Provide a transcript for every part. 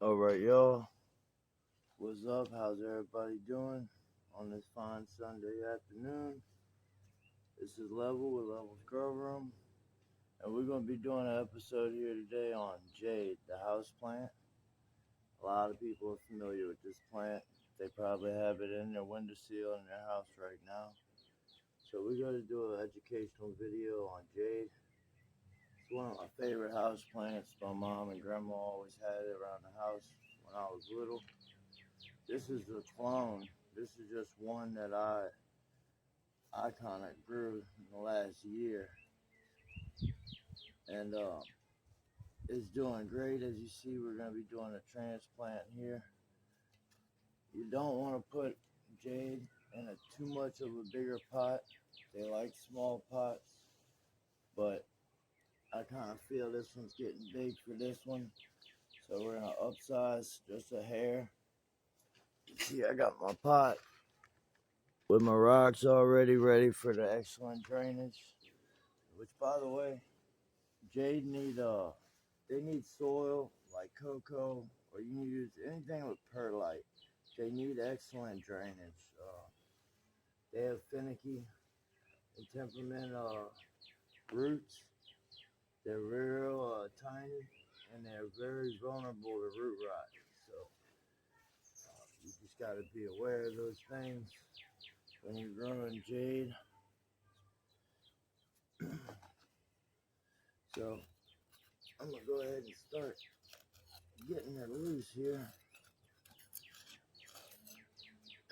Alright, y'all. What's up? How's everybody doing on this fine Sunday afternoon? This is Level with Level's Grow Room, and we're going to be doing an episode here today on Jade, the house plant. A lot of people are familiar with this plant. They probably have it in their windowsill in their house right now. So we're going to do an educational video on Jade. It's one of my favorite house plants. My mom and grandma always had it around the house when I was little. This is a clone. This is just one that I kind of grew in the last year, and it's doing great. As you see, we're going to be doing a transplant here. You don't want to put jade in too much of a bigger pot. They like small pots, but I kind of feel this one's getting big for this one, so we're going to upsize just a hair. See, I got my pot with my rocks already ready for the excellent drainage, which, by the way, jade they need soil like cocoa, or you can use anything with perlite. They need excellent drainage. They have finicky and temperament roots. They're real tiny, and they're very vulnerable to root rot. So you just got to be aware of those things when you're growing jade. So I'm gonna go ahead and start getting her loose here,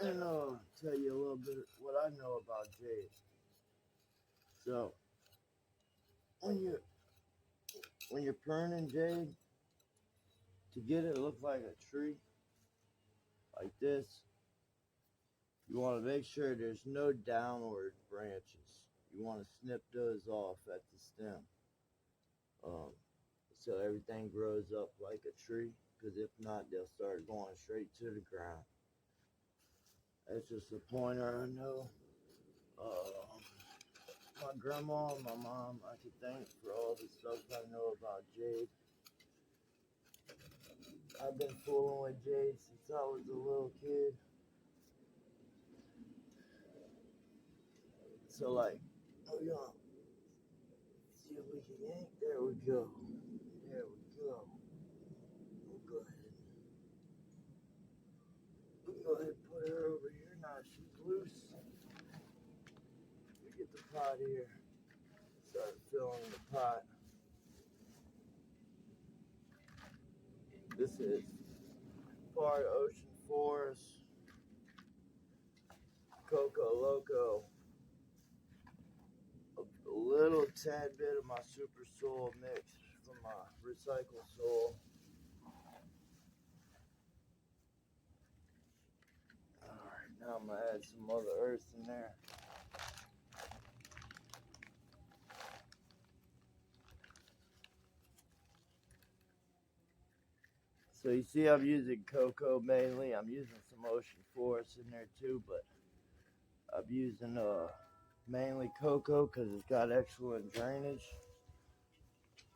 and tell you a little bit what I know about jade. So when you're pruning jade, to get it to look like a tree like this, you want to make sure there's no downward branches. You want to snip those off at the stem, so everything grows up like a tree, because if not, they'll start going straight to the ground. That's just a pointer I know. My grandma and my mom, I can thank for all the stuff I know about jade. I've been fooling with jade since I was a little kid. So, like, we're gonna see if we can yank. There we go. There we go. We'll go ahead and put her over here. Now she's loose. We get the pot here. Start filling the pot. This is part ocean forest, cocoa loco, a little tad bit of my super soil mix from my recycled soil. Alright, now I'm gonna add some Mother Earth in there. So you see I'm using cocoa mainly. I'm using some ocean forest in there too, but I'm using mainly cocoa because it's got excellent drainage.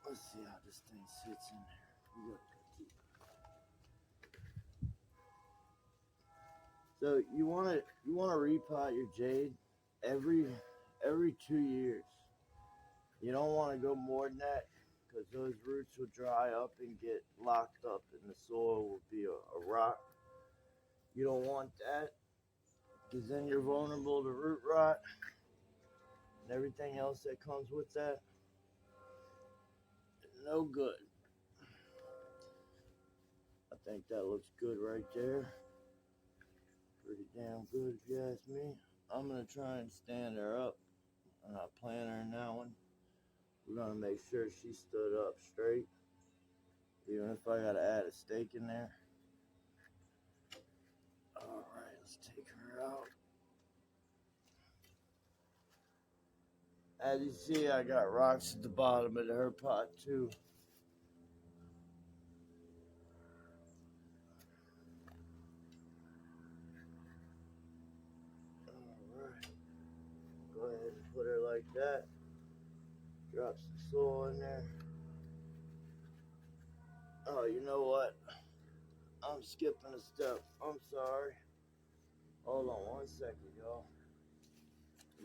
Let's see how this thing sits in there. So you want to repot your jade every 2 years. You don't want to go more than that, because those roots will dry up and get locked up, and the soil will be a rock. You don't want that, because then you're vulnerable to root rot and everything else that comes with that. No good. I think that looks good right there. Pretty damn good if you ask me. I'm going to try and stand her up, and I plant her in that one. We're going to make sure she stood up straight, even if I got to add a stake in there. Alright, let's take her out. As you see, I got rocks at the bottom of her pot too. Alright, go ahead and put her like that. Drop some soil in there. Oh, you know what? I'm skipping a step. I'm sorry. Hold on 1 second, y'all.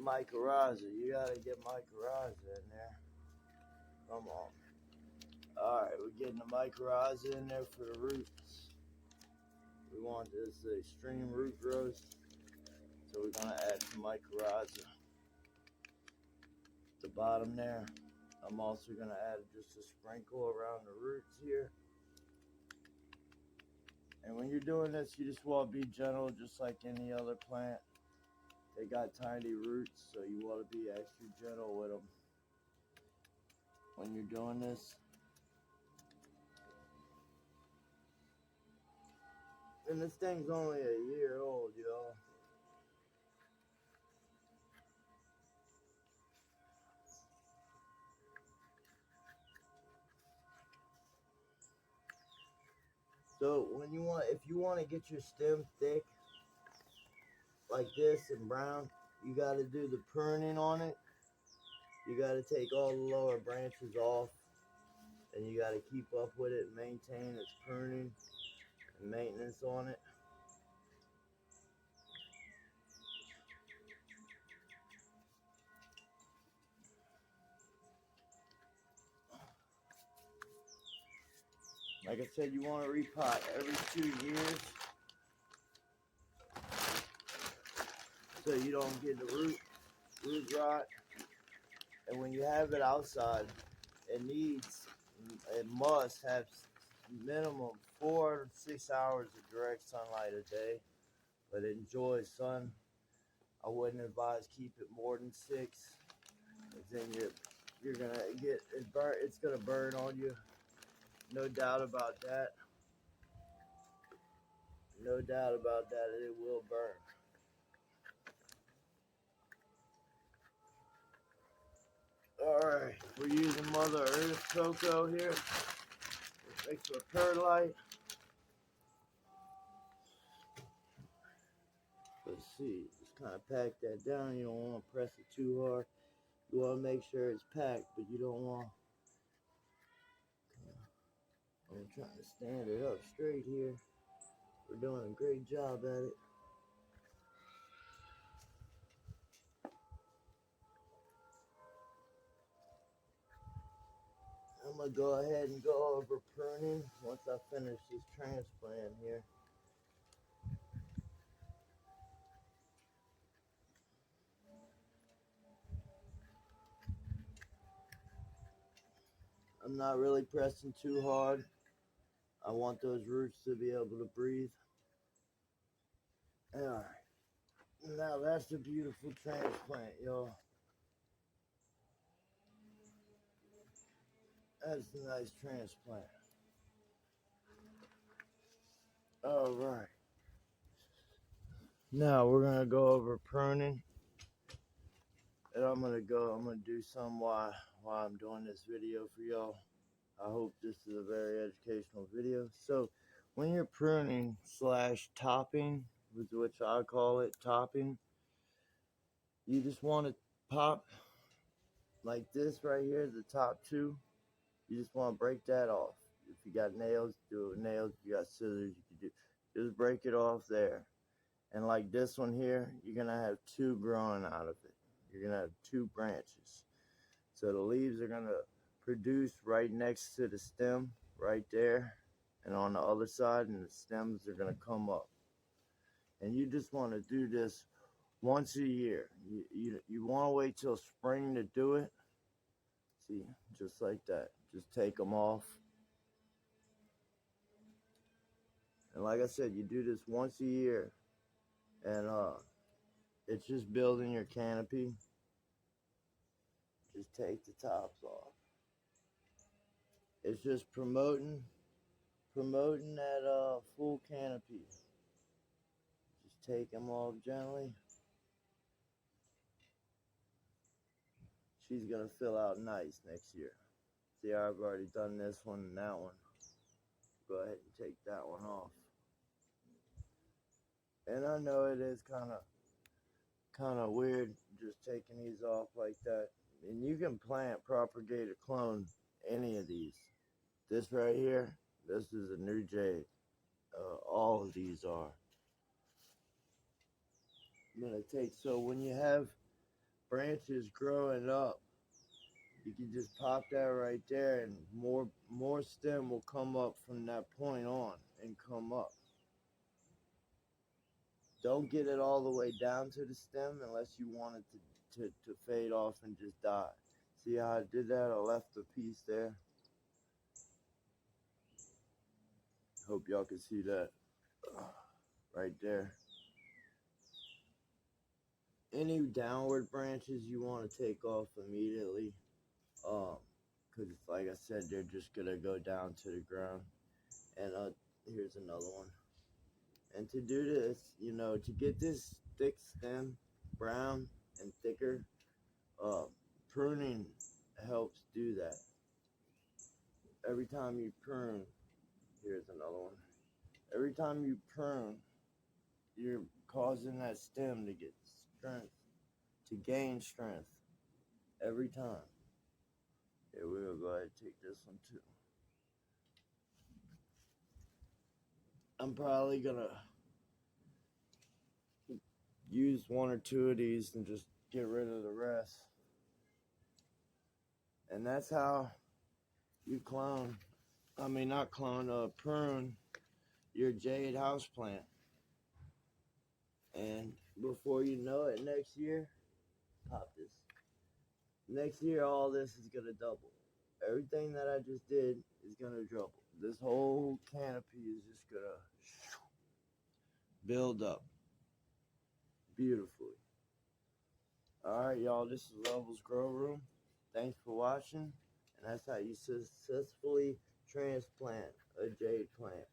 MYCORRHIZAL. You gotta get MYCORRHIZAL in there. Come on. Alright, we're getting the MYCORRHIZAL in there for the roots. We want this extreme root growth. So we're gonna add some MYCORRHIZAL. The bottom there. I'm also gonna add just a sprinkle around the roots here. And when you're doing this, you just want to be gentle, just like any other plant. They got tiny roots, so you want to be extra gentle with them when you're doing this. And this thing's only a year old, y'all. So when you want, if you want to get your stem thick like this and brown, you got to do the pruning on it. You got to take all the lower branches off, and you got to keep up with it and maintain its pruning and maintenance on it. Like I said, you want to repot every 2 years so you don't get the root rot. And when you have it outside, it must have minimum 4 to 6 hours of direct sunlight a day. But it enjoys sun. I wouldn't advise keep it more than 6, because then you're gonna get it burn. It's gonna burn on you. No doubt about that. No doubt about that. It will burn. Alright, we're using Mother Earth cocoa here. Mixed with perlite. Let's see, just kind of pack that down. You don't want to press it too hard. You want to make sure it's packed, but you don't want. I'm trying to stand it up straight here. We're doing a great job at it. I'm going to go ahead and go over pruning once I finish this transplant here. I'm not really pressing too hard. I want those roots to be able to breathe. Alright. Now that's a beautiful transplant, y'all. That's a nice transplant. Alright. Now we're gonna go over pruning. And I'm gonna do some while I'm doing this video for y'all. I hope this is a very educational video. So when you're pruning / topping, which I call it topping, you just want to pop like this right here, the top 2. You just want to break that off. If you got nails, do it with nails. If you got scissors, you can just break it off there. And like this one here, you're gonna have 2 growing out of it. You're gonna have 2 branches. So the leaves are gonna produce right next to the stem, right there, and on the other side, and the stems are gonna come up. And you just want to do this once a year. You want to wait till spring to do it. See, just like that. Just take them off. And like I said, you do this once a year, and it's just building your canopy. Just take the tops off. It's just promoting that full canopy. Just take them off gently. She's gonna fill out nice next year. See, I've already done this one and that one. Go ahead and take that one off. And I know it is kind of weird just taking these off like that. And you can plant, propagate, or clone any of these. This right here, this is a new jade. all of these are. I'm gonna take, so when you have branches growing up, you can just pop that right there, and more stem will come up from that point on and come up. Don't get it all the way down to the stem unless you want it to fade off and just die. See how I did that? I left a piece there. Hope y'all can see that right there. Any downward branches you want to take off immediately, because like I said, they're just gonna go down to the ground. And here's another one. And to do this, you know, to get this thick stem, brown and thicker, pruning helps do that. Every time you prune, here's another one. Every time you prune, you're causing that stem to get strength, to gain strength. Every time. Here, we'll go ahead and take this one too. I'm probably gonna use one or two of these and just get rid of the rest. And that's how you prune your jade houseplant. And before you know it, next year, pop this. Next year, all this is gonna double. Everything that I just did is gonna double. This whole canopy is just gonna build up beautifully. Alright, y'all, this is Levels Grow Room. Thanks for watching. And that's how you successfully transplant a jade plant.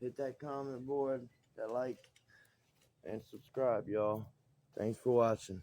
Hit that comment board, that like, and subscribe, y'all. Thanks for watching.